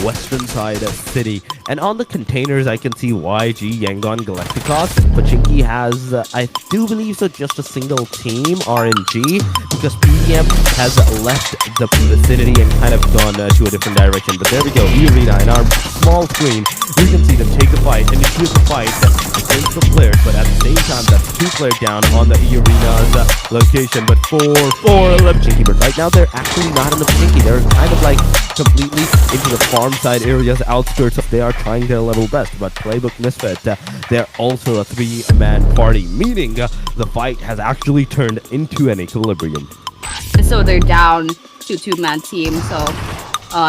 western side city. And on the containers, I can see YG, Yangon, Galacticos. Pachinki has, I do believe so, just a single team, RNG, because PDM has left the vicinity and kind of gone to a different direction. But there we go, E-Arena in our small screen. You can see them take the fight, initiate the fight against the players, but at the same time, that's 2 players down on the E-Arena's location. But 4-4 Pachinki. But right now, they're actually not in the Pachinki. They're kind of like completely into the farm side areas, outskirts. They are trying their level best, but Playbook Misfit, they're also a 3-man party, meaning the fight has actually turned into an equilibrium. So they're down to 2-man team, so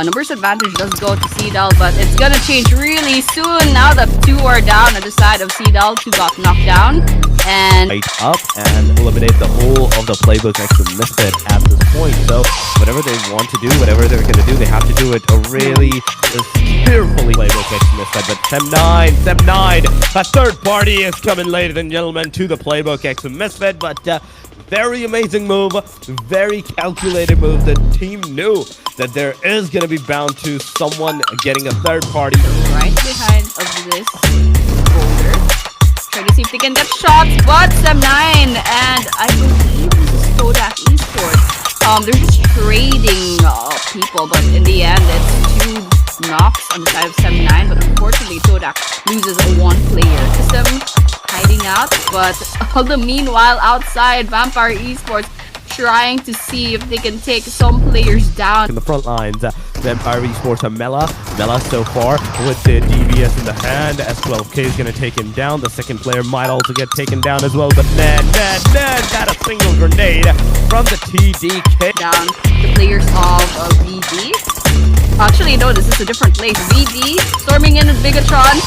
numbers advantage does go to Cedal, but it's gonna change really soon now that 2 are down at the side of Cedal. 2 got knocked down, and fight up and eliminate the whole of the Playbook next to Misfit at this point. So whatever they want to do, whatever they're gonna do, they have to do it really carefully. Playbook next to Misfit, but Sem9, a third party is coming, ladies and gentlemen, to the Playbook X Misfit, but very amazing move, very calculated move. The team knew that there is going to be bound to someone getting a third party. Right behind of this boulder. Trying to see if they can get shots, but Sem9, and I believe this is Kodak Esports. They're just trading people, but in the end, it's 2 knocks on the side of Sem9, but unfortunately, Kodak loses a 1 player. System hiding out, but all the meanwhile outside, Vampire Esports trying to see if they can take some players down. In the front lines, Vampire Esports and Mela so far with the DBS in the hand. S12K is going to take him down. The second player might also get taken down as well, but man, that a single grenade from the TDK. Down the players of VD. Actually, no, this is a different place. VD storming in with Bigatron.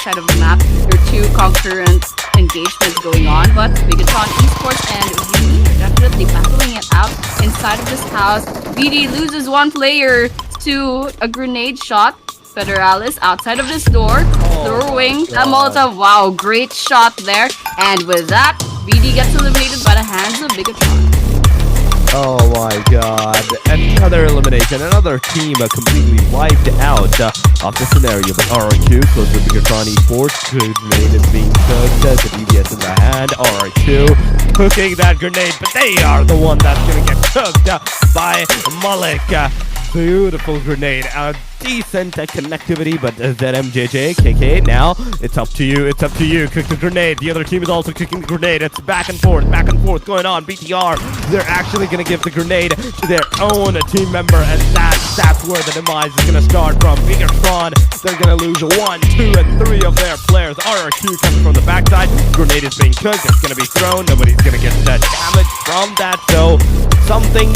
Side of the map, there are 2 concurrent engagements going on, but Bigatron Esports and VD are definitely battling it out inside of this house. VD loses 1 player to a grenade shot. Federalis outside of this door, throwing a Molotov. Wow, great shot there. And with that, VD gets eliminated by the hands of Bigatron. Oh my god, another elimination, another team completely wiped out of the scenario. But RRQ close with Bigatron Esports, grenade is being cooked, the DBS in the hand, RRQ cooking that grenade, but they are the one that's gonna get cooked by Malik. Beautiful grenade, a decent connectivity, but ZMJJ, KK, now it's up to you, cook the grenade. The other team is also cooking the grenade. It's back and forth going on. BTR, they're actually going to give the grenade to their own team member, and that's where the demise is going to start from. Bigatron, they're going to lose 1, 2, and 3 of their players. RRQ comes from the backside, grenade is being cooked, it's going to be thrown, nobody's going to get that damage from that, so something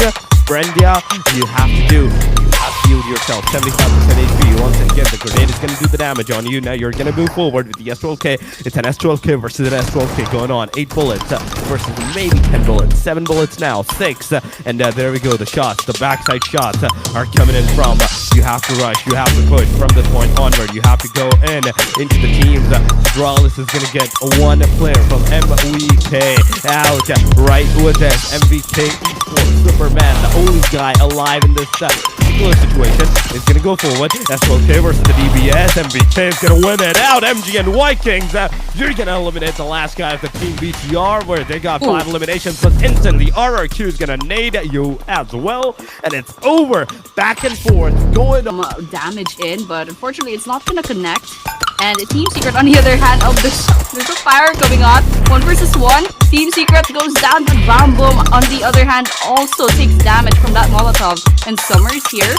Brendia, you have to do. You have to heal yourself. 75% HP. Once again, the grenade is going to do the damage on you. Now you're going to move forward with the S12K. It's an S12K versus an S12K going on. 8 bullets versus maybe 10 bullets. 7 bullets now. 6. And there we go. The shots, the backside shots are coming in from. You have to rush. You have to push from this point onward. You have to go into the teams. Drawless is going to get 1 player from MVK out right with this. MVK Esports Superman, the only guy alive in this particular situation, is going to go forward. S12K versus the DBS. MVK is going to win it out. MG and Vikings, you're going to eliminate the last guy of the team BTR, where they got 5 eliminations, but instantly RRQ is going to nade you as well, and it's over. Back and forth, going damage in, but unfortunately it's not going to connect. And Team Secret, on the other hand, there's a fire going on. 1 versus 1. Team Secret goes down, but Bam Boom, on the other hand, also takes damage from that Molotov. And Summer's here.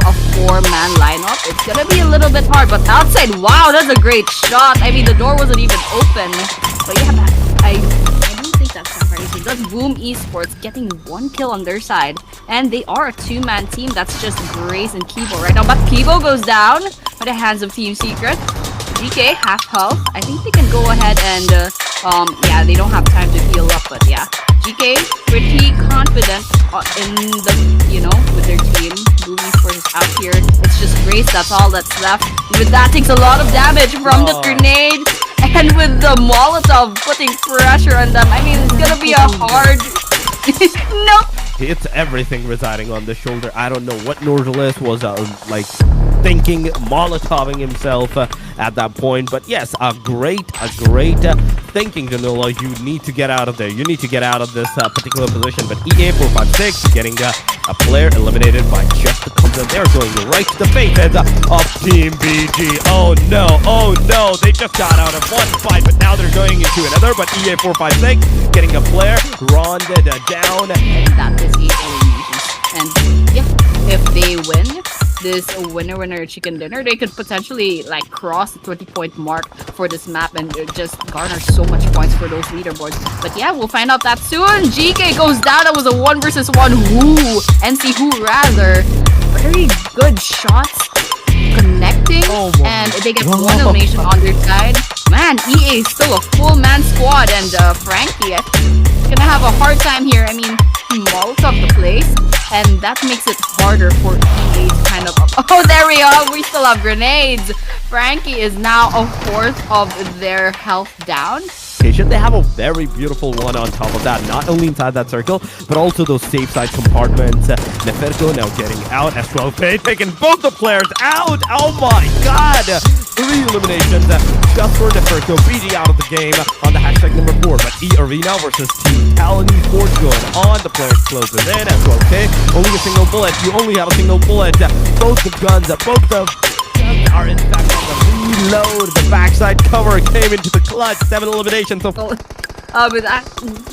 A 4-man lineup. It's gonna be a little bit hard, but outside, wow, that's a great shot. I mean, the door wasn't even open. But yeah, I don't think that's surprising. That's Boom Esports getting 1 kill on their side. And they are a 2-man team. That's just Grace and Kibo right now. But Kibo goes down by the hands of Team Secret. GK, half health. I think they can go ahead and, yeah, they don't have time to heal up, but yeah. GK, pretty confident in the, with their team. Boom Esports is out here. It's just Grace, that's all that's left. With that, takes a lot of damage from the grenade. And with the Molotov putting pressure on them, I mean, it's gonna be a hard... Nope. It's everything residing on the shoulder. I don't know what Nordalis was like thinking, molotoving himself at that point. But yes, a great thinking, Danilo. You need to get out of there. You need to get out of this particular position. But EA456 getting a player eliminated by just the counter. They're going right to the faces of Team BG. Oh no, they just got out of one fight, but now they're going into another. But EA456 getting a player ronded down. And that is 8 eliminations. And yeah, if they win this winner chicken dinner, they could potentially like cross the 20-point mark for this map and just garner so much points for those leaderboards. But yeah, we'll find out that soon. GK goes down. That was a 1 versus 1 Who NC Who rather. Very good shots connecting, and they get one elimination on their side. Man, EA is still a full man squad, and Frankie gonna have a hard time here. I mean, he molotov the place, and that makes it harder for EA to kind of... Oh, there we are! We still have grenades! Frankie is now a fourth of their health down. Should they have a very beautiful one on top of that, not only inside that circle, but also those safe side compartments. Neferto now getting out as well. Taking both the players out. Oh my god! 3 eliminations just for Neferto. BG out of the game on the hashtag number 4. But E-Arena versus Team Talon Esports going on. The players closes in as well. Okay, only a single bullet. You only have a single bullet. Both the guns, both the guns are in fact on the reload. The backside cover came into the clutch. 7 eliminations. So But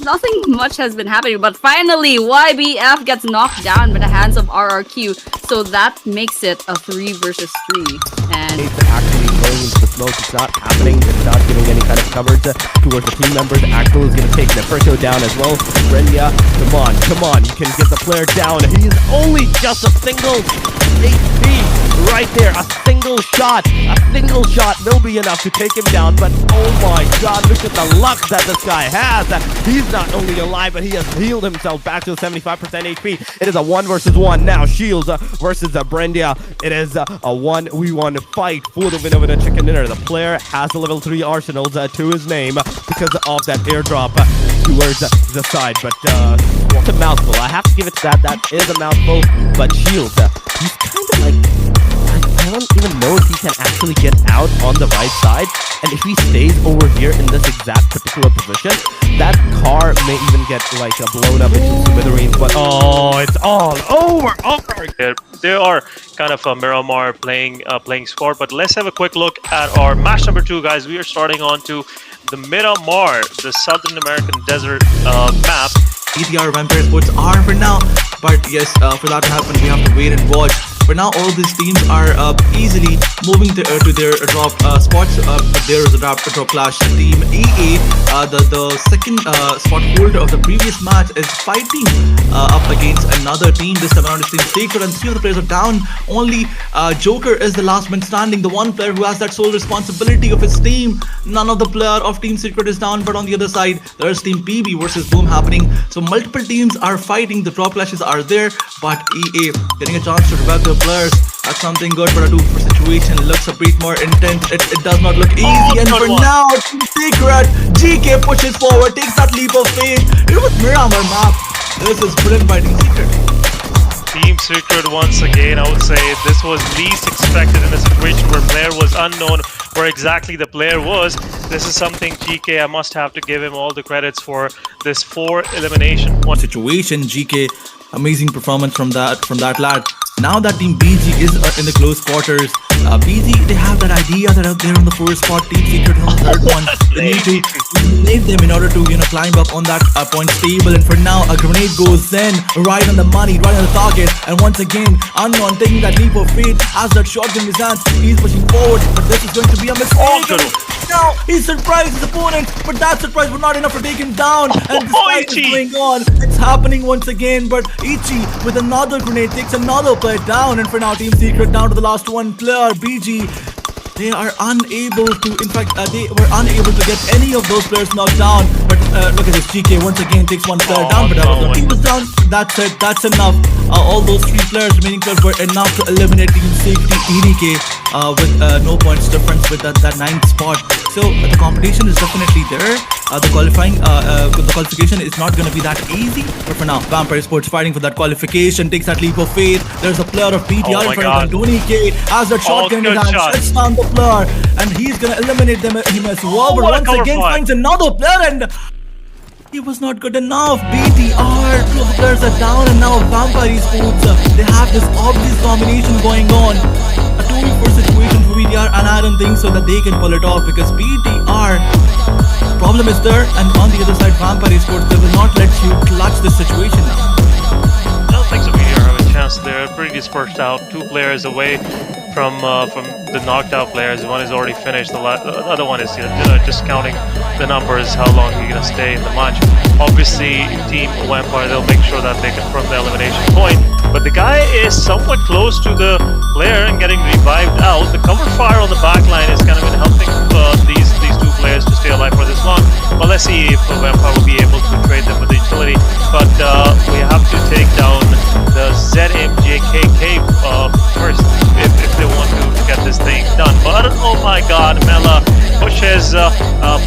nothing much has been happening. But finally, YBF gets knocked down by the hands of RRQ. So that makes it a 3 versus 3. And it's actually going into the smoke. It's not happening. It's not giving any kind of coverage towards the team members. Axel is going to take Neferto down as well. Brenya, come on. You can get the player down. He's only just a single HP right there. A single shot will be enough to take him down. But oh my god, look at the luck that this guy has. He's not only alive, but he has healed himself back to 75% HP. It is a 1 versus 1 now. Shields versus Brenda. It is a 1v1 fight for the winner of the chicken dinner. The player has a level 3 arsenals to his name because of that airdrop towards the side. But what a mouthful. I have to give it to that. That is a mouthful. But Shields, he's kind of like... I don't even know if he can actually get out on the right side. And if he stays over here in this exact particular position, that car may even get like blown up into smithereens. But oh, it's all over. They are kind of a Miramar playing squad. But let's have a quick look at our match number 2, guys. We are starting on to the Miramar, the Southern American desert map. ETR Vampire Sports are for now, but yes, for that to happen, we have to wait and watch. For now, all these teams are easily moving to their drop spots, but there is a drop clash. Team EA, the second spot holder of the previous match, is fighting up against another team. This time around, it's Team Sacred, and 3 of the players are down. Only Joker is the last man standing, the one player who has that sole responsibility of his team. None of the player of Team Secret is down, but on the other side, there's Team PB versus Boom happening. So multiple teams are fighting, the drop clashes are there, but EA getting a chance to revive their players. That's something good, but a 2 situation looks a bit more intense. It does not look easy, and for now, Team Secret, GK pushes forward, takes that leap of faith. It was Miramar map. This is brilliant by Team Secret. Team Secret once again, I would say this was least expected in a situation where player was unknown where exactly the player was. This is something GK, I must have to give him all the credits for this 4 elimination. One situation, GK, amazing performance from that lad. Now that Team BG is in the close quarters, BG, they have that idea that out there on the 4th spot, Team Secret is on the 3rd one. They need to eliminate them in order to, climb up on that point table. And for now, a grenade goes in, right on the money, right on the target. And once again, Unknown taking that leap of faith as that shotgun is on. He's pushing forward, but this is going to be a mistake. Now, he surprised his opponent, but that surprise was not enough to take him down. And this fight is going on. It's happening once again, but Ichi with another grenade takes another player down. And for now, Team Secret down to the last one player, BG. They are unable to, in fact, they were unable to get any of those players knocked down. But look at this, GK once again takes one player down, but he was down. That's it, that's enough. All those 3 players, remaining players, were enough to eliminate Team Safety EDK. with no points difference with that ninth spot. So the competition is definitely there. The qualification is not going to be that easy. But for now, Vampire Sports fighting for that qualification, takes that leap of faith. There's a player of BTR in front of Tony K. As that shotgun in his hand, shuts down the player, and he's going to eliminate him as well. But once again finds another player, and he was not good enough. BTR, two of the players are down, and now Vampire Sports, they have this obvious combination going on. A 2v4 situation for BTR, and I don't think so that they can pull it off, because BTR, problem is there, and on the other side, Vampire Sports, they will not let you clutch this situation now. I don't think so. BTR have a chance. They're pretty dispersed out. 2 players away from the knocked out players. One is already finished. The other one is just counting the numbers, how long you're gonna stay in the match. Obviously, Team Vampire, they'll make sure that they confirm the elimination point. But the guy is somewhat close to the player and getting revived out. The cover fire on the back line is kind of been helping these 2 players to stay alive for this long. But let's see if Vampire will be able to trade them with the utility. But we have to take down the ZMJKK first if they want to get this thing done. But oh my god, Mela pushes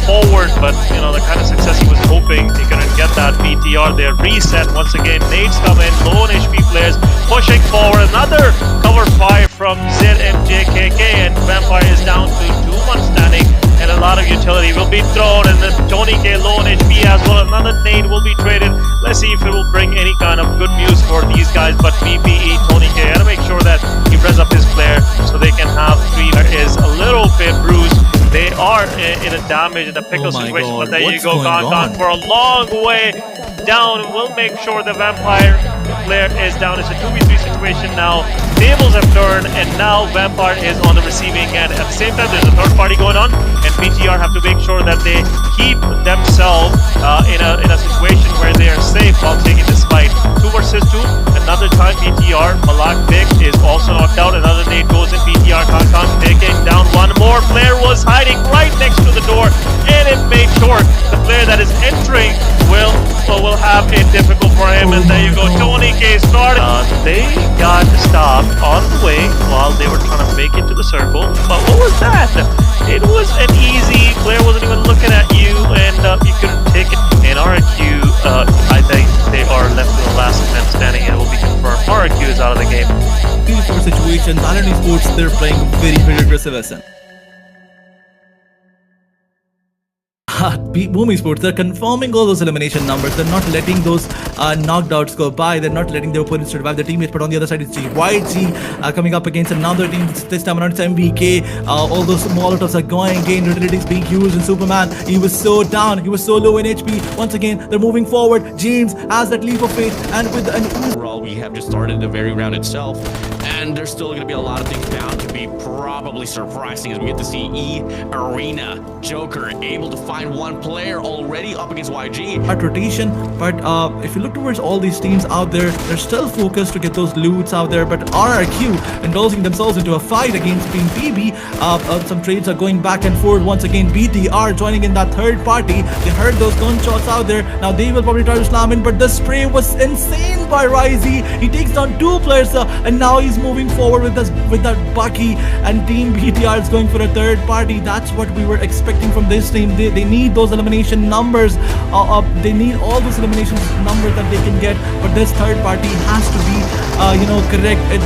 forward, but the kind of success he was hoping, he couldn't get that. BTR there, reset once again. Nades come in, low on HP players pushing forward. Another cover fire from ZMJKK, and Vampire is down to 2-1 standing, and a lot of utility will be thrown, and then Tony K low on HP as well. Another nade will be traded. Let's see if it will bring any kind of good news for these guys. But BPE Tony K had to make sure that he res up his player so they can have 3. There is a little bit bruised. They are in a damage in a pickle situation, God. but there What's you go, gone for a long way down. We'll make sure the Vampire player is down. It's a 2v3 situation now. Tables have turned, and now Vampire is on the receiving end. At the same time, there's a third party going on, and BTR have to make sure that they keep themselves in a situation where they are safe while taking this fight. 2 versus 2. Another time BTR, Malak Big is also knocked out. Another nade goes in. BTR Kankan taking down one more. Player was hiding right next to the door, and it made sure the player that is entering will have it difficult for him. And there you go, Tony K started. They got stopped on the way while they were trying to make it to the circle. But what was that? It was an easy, player wasn't even looking at you, and you couldn't take it. And RQ, I think they are left to the last man standing, and it will be confirmed. RQ is out of the game. 3v4 situations, Allen Sports, they're playing very, very aggressive SN. Boom Esports, they're confirming all those elimination numbers. They're not letting those knockouts go by. They're not letting their opponents revive their teammates. But on the other side, it's YG coming up against another team. This time around, it's MBK. All those Molotovs are going again. Utilities being used. And Superman, he was so down. He was so low in HP. Once again, they're moving forward. James has that leap of faith. And with overall, we have just started the very round itself, and there's still going to be a lot of things bound to be probably surprising as we get to see Arena Joker able to find one player already up against YG. At rotation, but if you look towards all these teams out there, they're still focused to get those loots out there. But RRQ indulging themselves into a fight against Team PB. Some trades are going back and forth. Once again, BTR joining in that third party. They heard those gunshots out there. Now they will probably try to slam in, but the spray was insane by Ryzy. He takes down 2 players, and now he's moving forward with that Bucky, and Team BTR is going for a third party. That's what we were expecting from this team. They need those elimination numbers. They need all those elimination numbers that they can get. But this third party has to be, correct. They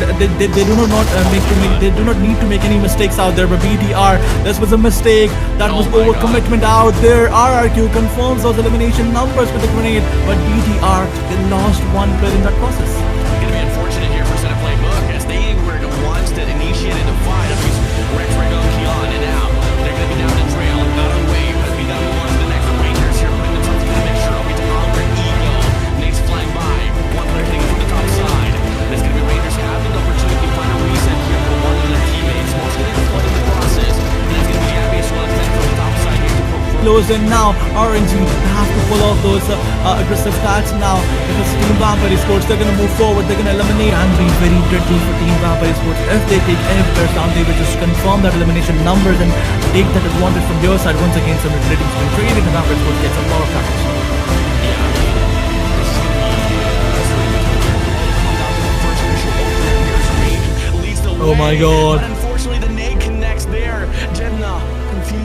do not need to make any mistakes out there. But BTR, this was a mistake. That was overcommitment out there. RRQ confirms those elimination numbers with the grenade. But BTR, they lost 1 player in that process. It's going to be unfortunate here for Set of Playbook as they were the ones that initiated the fight against Rex Rego, Keon, and now they're going to be down the trail. Not on wave, but be down the ones the next Rangers here putting themselves in the mixture. I'll be to Oliver Ego. Nate's flying by. One player taking from the top side. And it's going to be Rangers having the opportunity to find a reset here for one of their teammates. Most going to get flooded in the process. And it's going to be Abby as well as that from the top side here to close in now. RNG have to pull off those aggressive stats now, because Team Vampire Sports, they're going to move forward, they're going to eliminate and be very deadly for Team Vampire Sports. If they take any players down, they will just confirm that elimination numbers and take that advantage from their side. Once again, some ratings being traded, and Vampire Sports gets a lot of practice. Oh my god. Unfortunately, the nade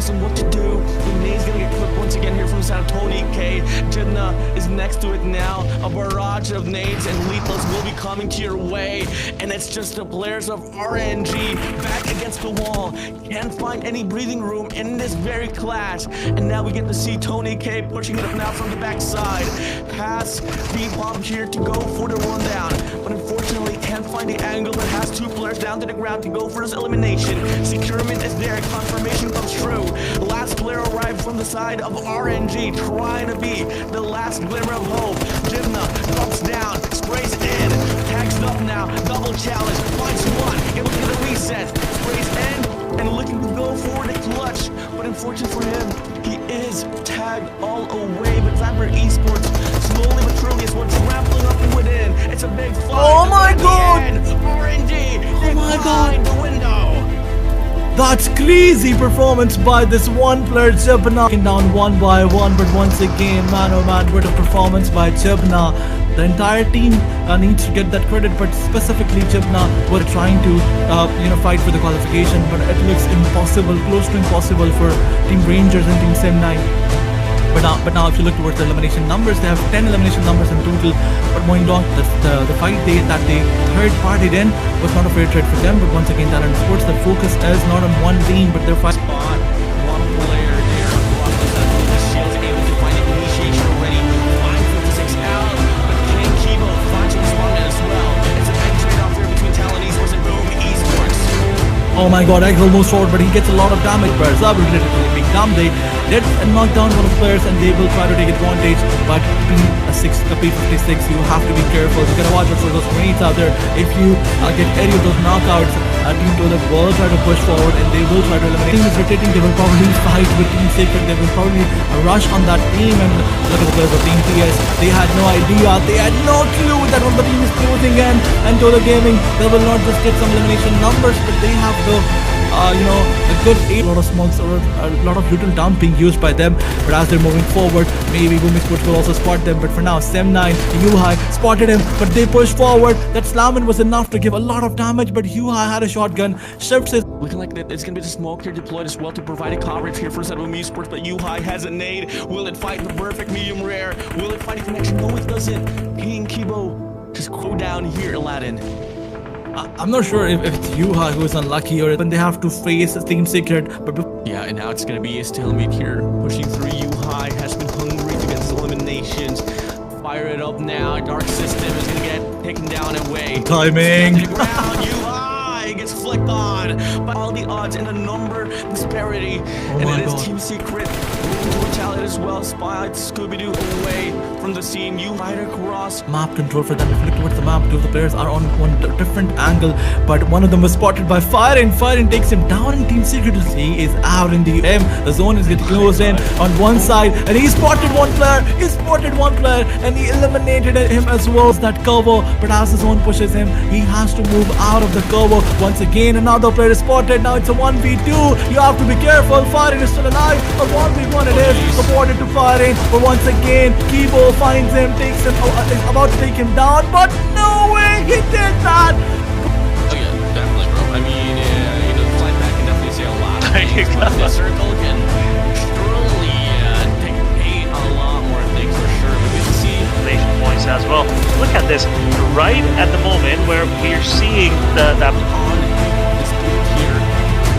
tells him what to do. The nade's gonna get clipped once again here from the side of Tony K. Jibna is next to it now. A barrage of nades and lethals will be coming to your way. And it's just the players of RNG back against the wall. Can't find any breathing room in this very clash. And now we get to see Tony K pushing it up now from the backside. Pass B-Bomb here to go for the rundown. But unfortunately can't find the angle that has two players down to the ground to go for his elimination. Securement is there, confirmation comes true. Last player arrived from the side of RNG, trying to be the last glimmer of hope. Jibna drops down, sprays in, tags up now, double challenge, finds one, able to get a reset, sprays in, and looking to go for the clutch. But unfortunately for him, he is tagged all away. But Cyber Esports, slowly but surely, is what's rampling up and within. It's a big fight. Oh my At the God! end, RNG, Oh my God! the window. That's crazy performance by this one player, Jibna. Taken down one by one, but once again, man oh man, what a performance by Jibna. The entire team needs to get that credit, but specifically Jibna were trying to, fight for the qualification, but it looks impossible, close to impossible for Team Rangers and Team Sem9. But now if you look towards the elimination numbers, they have 10 elimination numbers in total. But going on, the fight that they third partied in was not a fair trade for them. But once again, Talent Sports, the focus is not on one team, but their fight. Spot. One player there across the shields, able to find initiation already. 556 out, but King Kibo finds his one as well. It's a big trade-off here between Talent Esports and Boom Esports. Oh my god, Egg almost forward, but he gets a lot of damage. But Zaber literally being dumb. They did knock down one of the players and they will try to take advantage. But being a P56, you have to be careful. You gotta watch out for those grenades out there. If you get any of those knockouts, Team Tolip will try to push forward and they will try to eliminate. Team is rotating, they will probably fight with Team Sacred. They will probably rush on that team. And look at the players of Team TS. They had no idea. They had no clue that when the team is closing in. And Tolip Gaming, they will not just get some elimination numbers, but they have the a good 8. A lot of smokes or a lot of little dump being used by them. But as they're moving forward, maybe Boom Esports will also spot them. But for now, Sem9, Yuhai spotted him, but they push forward. That slamming was enough to give a lot of damage, but Yuhai had a shotgun. Shifts his. Looking like it's going to be the smoke here deployed as well to provide a coverage here for Boom Esports, but Yuhai has a nade. Will it fight the perfect medium rare? Will it fight a connection? No, it doesn't. King Kibo just go down here, Aladdin. I'm not sure if it's Yuha who is unlucky or when they have to face Team Secret, but Yeah, and now it's going to be a stalemate here. Pushing through, Yuhai has been hungry to get his eliminations. Fire it up now. Dark System is going to get taken down away. timing. To the ground, Yuhai gets flicked on by all the odds and the number disparity. And my it is God. Team Secret moving to retaliate as well. Spy Scooby-Doo away from the scene. Yuhai across. Map control for them. If you look towards the map, two of the players are on one different angle, but one of them was spotted by Firing. Firing takes him down in Team Secret. He is out in the M. The zone is getting closed in on one side, and he spotted one player. He spotted one player, and he eliminated him as well as that cover. But as the zone pushes him, he has to move out of the cover. Once again, another player is spotted. Now it's a 1v2. You have to be careful. Firing is still alive. A 1v1 it is. Supported to Firing, but once again, Kibo finds him, takes him, is about to take him down, but no way he did that. Oh yeah, definitely, bro. I mean, the flight back can definitely say a lot. There you go. This circle can surely dictate a lot more things for sure. But we can see Elimination points as well. Look at this. Right at the moment where we're seeing that on this field here,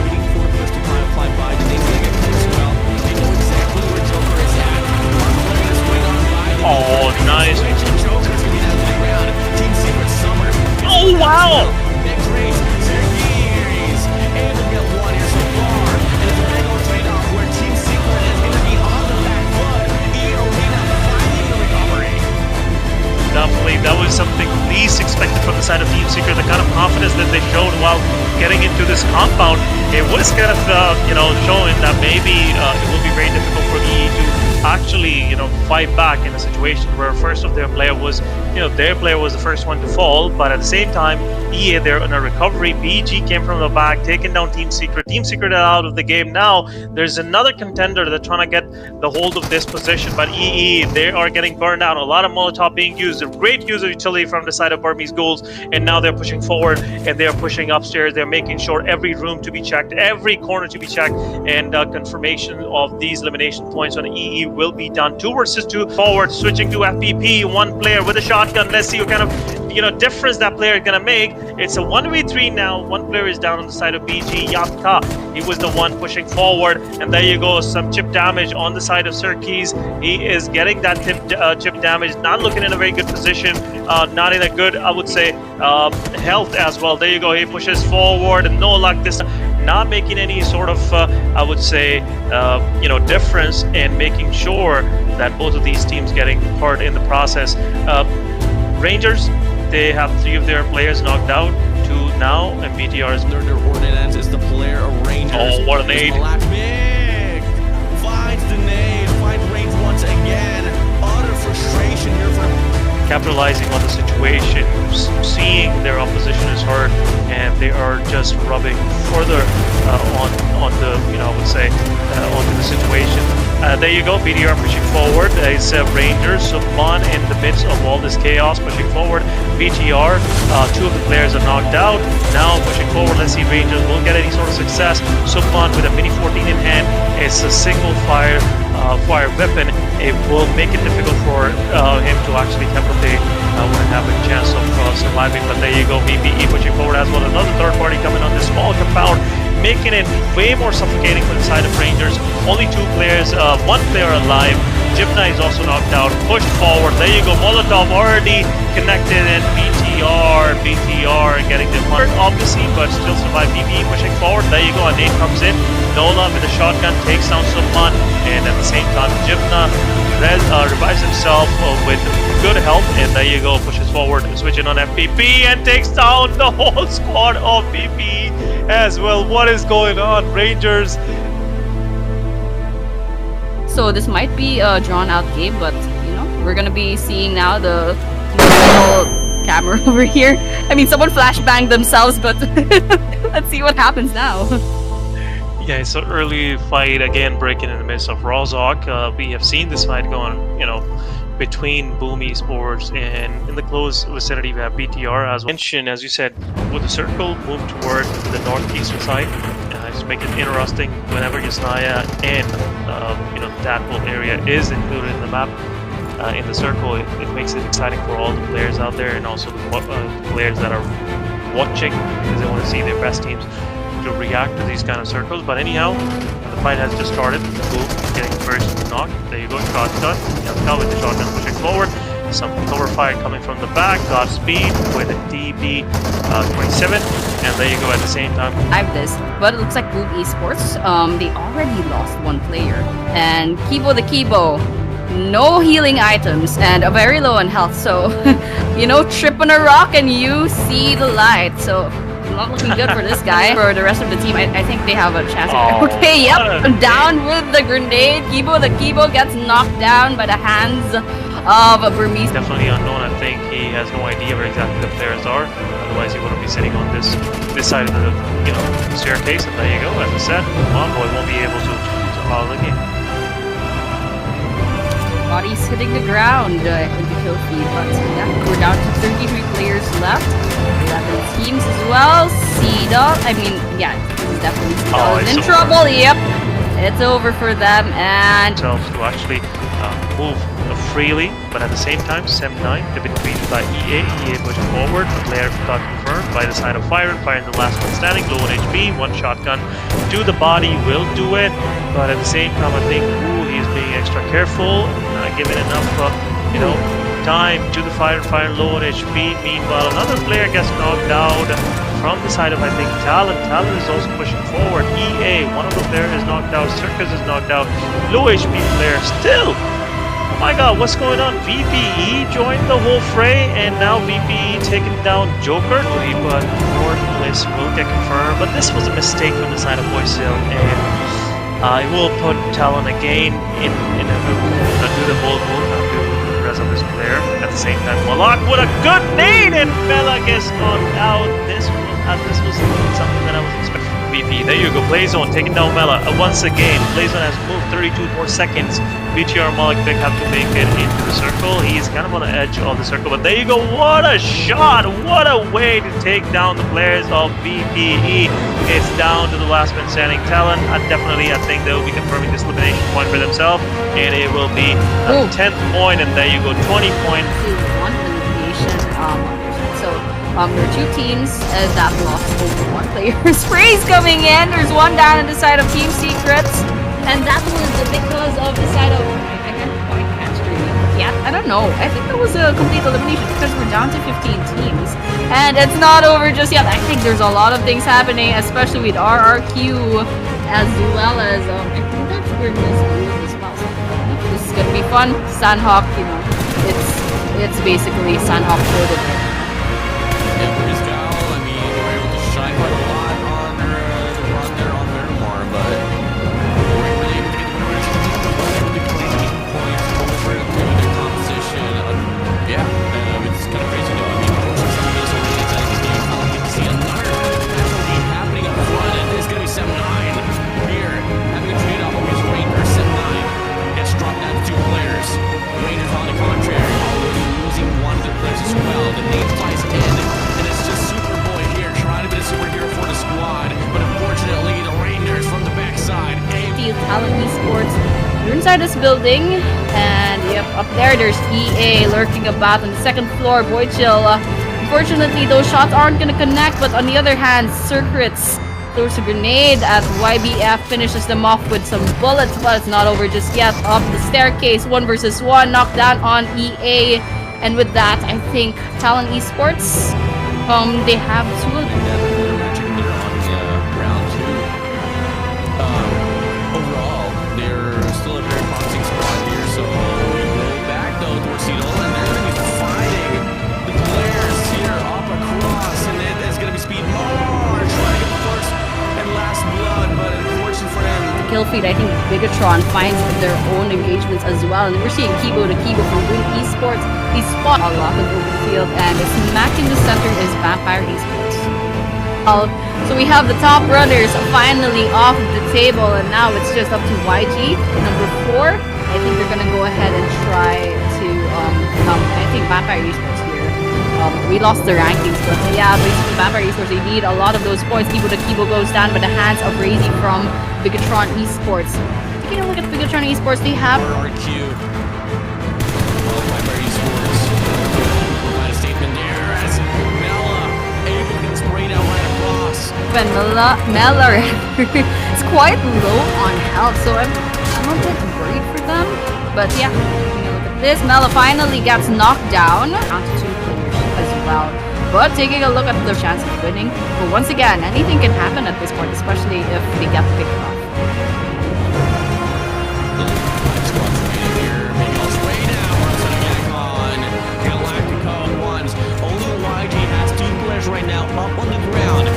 waiting for the first to kind of fly by. They need to get close as well. They know exactly where Joker is at. Mark is going on by. Oh, nice. Joker's gonna be down to the ground. Team Secret Summer. Oh, wow. Next race, Sergey's able to get one here so far. And it's a big old trade-off where Team Secret is going to be on the back foot. Arena finding the recovery. definitely that was something least expected from the side of Team Secret. The kind of confidence that they showed while getting into this compound, it was kind of showing that maybe it will be very difficult for EE to actually fight back in a situation where first of their player was their player was the first one to fall, but at the same time, EA, they're in a recovery. BG came from the back, taking down Team Secret. Team Secret are out of the game now. There's another contender that's trying to get the hold of this position, but EE, they are getting burned down. A lot of Molotov being used. A great use of utility from the side of Burmese Ghouls, and now they're pushing forward, and they're pushing upstairs. They're making sure every room to be checked, every corner to be checked, and confirmation of these elimination points on EE will be done. 2 versus 2 forward, switching to FPP. One player with a shotgun. Let's see what kind of difference that player is gonna make. It's a 1v3 now. One player is down on the side of BG. Yapka, he was the one pushing forward, and there you go, some chip damage on the side of Sirkis. He is getting that chip damage, not looking in a very good position, not in a good, I would say, health as well. There you go, he pushes forward, and no luck this time. Not making any sort of, I would say, difference in making sure that both of these teams getting hurt in the process. Rangers, they have 3 of their players knocked out. 2 now, and BTR is Their ordinance is the player of Rangers. Oh, what a nade. Big finds the nade, finds range once again. Utter frustration here for capitalizing on the situation, seeing their opposition is hurt, and they are just rubbing further on the, I would say, onto the situation. There you go, BDR pushing forward. It's Rangers, Subman in the midst of all this chaos, pushing forward. BTR, 2 of the players are knocked out. Now pushing forward, let's see if Rangers will get any sort of success. Subman with a Mini 14 in hand. It's a single fire weapon. It will make it difficult for him to actually temporarily wouldn't have a chance of surviving. But there you go, VPE pushing forward as well. Another third party coming on this small compound, making it way more suffocating for the side of Rangers. Only 2 players, 1 player alive. Jibna is also knocked out, pushed forward. There you go, Molotov already connected, and BTR getting the hurt obviously, but still survive. VPE pushing forward. There you go, a nade comes in. Nola with a shotgun takes down Subman, and at the same time, Jibna revives himself with good health, and there you go, pushes forward, switching on FPP, and takes down the whole squad of VPE as well. What is going on, Rangers? So this might be a drawn out game, but we're gonna be seeing now the little camera over here. I mean, someone flashbanged themselves, but let's see what happens now. Yeah, it's an early fight again, breaking in the midst of Rozhok. We have seen this fight going, between Boom Esports, and in the close vicinity we have BTR. As mentioned, as you said, with the circle move toward the northeastern side, just make it interesting whenever Yasnaya and that whole area is included in the map. In the circle, it makes it exciting for all the players out there, and also the players that are watching, because they want to see their best teams to react to these kind of circles. But anyhow, the fight has just started. Boom, getting first knock. There you go, shotgun. Now with the shotgun pushing forward. Some cover fire coming from the back. Got speed with a TB 27, and there you go. At the same time, I have this, but it looks like Boom Esports, they already lost 1 player, and Kibo the Kibo, no healing items and a very low on health. So trip on a rock and you see the light. So not looking good for this guy. For the rest of the team, I think they have a chance. Okay, yep, I'm down with the grenade. Kibo the Kibo gets knocked down by the hands of Burmese. Definitely unknown. I think he has no idea where exactly the players are. Otherwise, he wouldn't be sitting on this side of the staircase. And there you go. As I said, Monboy won't be able to follow the game. Bodies hitting the ground in the kill feed, but yeah, we're down to 33 players left. 11 teams as well. C-Dog, I mean, yeah, this is definitely C-Dog is in trouble. Yep, it's over for them, and to actually move freely, but at the same time, Sem9 they've been defeated by EA pushing forward. The player got confirmed by the side of firing the last one standing, low on HP. 1 shotgun to the body will do it, but at the same time, I think he's being extra careful, not giving enough time to the fire low on HP. Meanwhile, another player gets knocked out from the side of, I think, Talon. Talon is also pushing forward. EA, one of the players is knocked out. Circus is knocked out. Low HP player still. Oh my god, what's going on? VPE joined the whole fray, and now VPE taking down Joker. But North Bliss will get confirmed. But this was a mistake from the side of Boyce Hill, and I will put Talon again in do the bold move. status of this player. At the same time, Malak with a good nade, and Mela gets knocked out. This was something that I was expecting. BP, there you go. Playzone taking down Mela once again. Playzone has moved 32 more seconds. BTR Malik Big have to make it into the circle. He's kind of on the edge of the circle, but there you go. What a shot! What a way to take down the players of BPE. It's down to the last man standing. Talon, I think they will be confirming this elimination point for themselves, and it will be a 10th point, and there you go, 20 points. One elimination. There are two teams that lost over one player. Spray's coming in. There's one down on the side of Team Secrets, and that was because of the side of I can't quite catch the name. Yeah, I don't know. I think that was a complete elimination because we're down to 15 teams, and it's not over just yet. I think there's a lot of things happening, especially with RRQ as well as I think that's where this group as well. So this is gonna be fun. Sandhawk, it's basically Sandhawk coded. Yeah, pretty scowl. I mean, they were able to shine quite a lot on their run there on Miramar, but they weren't really able to get the winners. They were able to points over their competition. It's kind of crazy though. I mean, unfortunately, some of those eliminates out of this game. I'll get to see another national lead happening up front, and it's going to be 7-9 here. Having a trade-off against Rangers, 7-9. Gets dropped down to 2 players. Rangers, on the contrary, already losing one of their players as well. The name flies in. Talon Esports. We're inside this building, and yep, up there's EA lurking about on the second floor. Boy chill. Unfortunately, those shots aren't gonna connect, but on the other hand, Secrets throws a grenade as YBF finishes them off with some bullets, but it's not over just yet. Up the staircase, 1 versus 1, knockdown on EA, and with that, I think Talon Esports, they have 2 of them. Kill feed, I think Bigatron finds their own engagements as well, and we're seeing Kibo to Kibo from Green Esports. He spot a lot of over the field, and smack in the center is Vampire Esports. So we have the top runners finally off the table, and now it's just up to YG, number 4. I think they're gonna go ahead and try to, I think Vampire Esports here. We lost the rankings, but yeah, basically Vampire Esports, they need a lot of those points. Kibo to Kibo goes down by the hands of Razy from Bigatron Esports. Taking a look at Bigatron Esports, they have RRQ. Vampire Esports. Provide a statement there as Mela able to get sprayed out right across. when Mela is quite low on health, so I'm a bit worried for them. But yeah, taking a look at this, Mela finally gets knocked down. Down to 2 players as well. But taking a look at the chance of winning. But once again, anything can happen at this point, especially if they get picked off. Right now, up on the ground.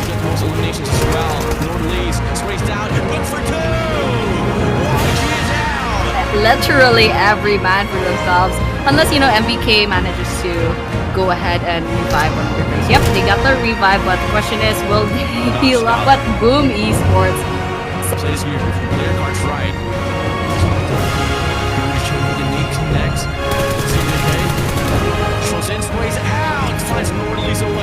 Get those eliminations as well. Norlees sprays down, looks for 2. YG is out. Literally every man for themselves, unless MBK manages to go ahead and revive one of their players. Yep, they got their revive, but the question is, will they heal up? But Boom Esports. Plays here with player cards right. Next. Shows in, sprays out. Finds Norlees away.